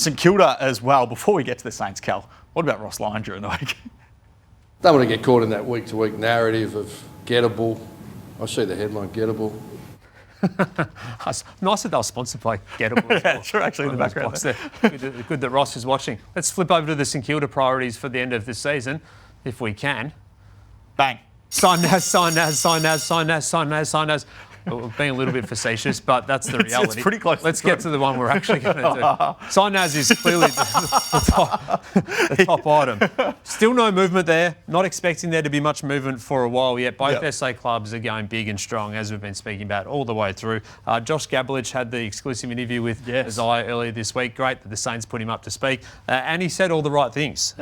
St Kilda as well. Before we get to the Saints, Cal, what about Ross Lyon during the week? Don't want to get caught in that week-to-week narrative of Gettable. I see the headline, Gettable. Nice that they were sponsored by Gettable. Yeah, sure, actually, in the background there. Good that Ross is watching. Let's flip over to the St Kilda priorities for the end of this season, if we can. Bang. Sign Naz, sign Naz, sign Naz, sign Naz, sign Naz, sign Naz. We're being a little bit facetious, but that's the reality. It's pretty close. Let's get to the one we're actually going to do. Sign Naz is clearly the top item. Still no movement there. Not expecting there to be much movement for a while yet. Both SA clubs are going big and strong, as we've been speaking about all the way through. Josh Gabelich had the exclusive interview with Isaiah earlier this week. Great that the Saints put him up to speak. And he said all the right things.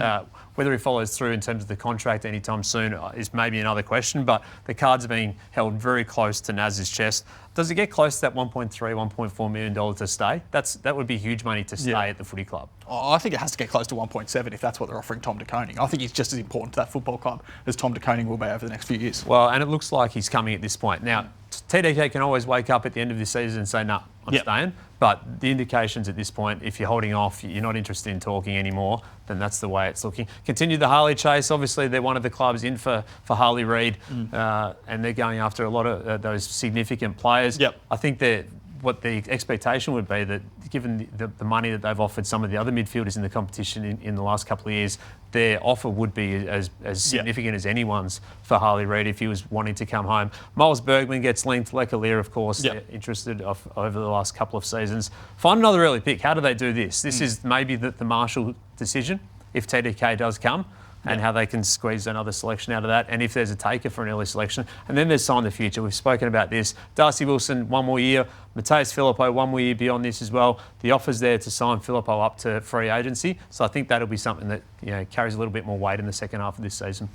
Whether he follows through in terms of the contract anytime soon is maybe another question, but the cards are being held very close to Naz's chest. Does it get close to that $1.3, $1.4 million to stay? That would be huge money to stay at the footy club. I think it has to get close to 1.7 if that's what they're offering Tom De Koning. I think he's just as important to that football club as Tom De Koning will be over the next few years. Well, and it looks like he's coming at this point. Now, TDK can always wake up at the end of this season and say, no, I'm staying. But the indications at this point, if you're holding off, you're not interested in talking anymore, then that's the way it's looking. Continue the Harley chase. Obviously, they're one of the clubs in for Harley Reid, and they're going after a lot of those significant players. I think that what the expectation would be that given the money that they've offered some of the other midfielders in the competition in the last couple of years, their offer would be as significant as anyone's for Harley Reid if he was wanting to come home. Miles Bergman gets linked. Lecalier, of course, they're interested over the last couple of seasons. Find another early pick. How do they do this? This is maybe the Marshall decision if TDK does come. And how they can squeeze another selection out of that, and if there's a taker for an early selection. And then there's sign the future. We've spoken about this. Darcy Wilson, 1 more year. Mateus Filippo, 1 more year beyond this as well. The offer's there to sign Filippo up to free agency. So I think that'll be something that carries a little bit more weight in the second half of this season.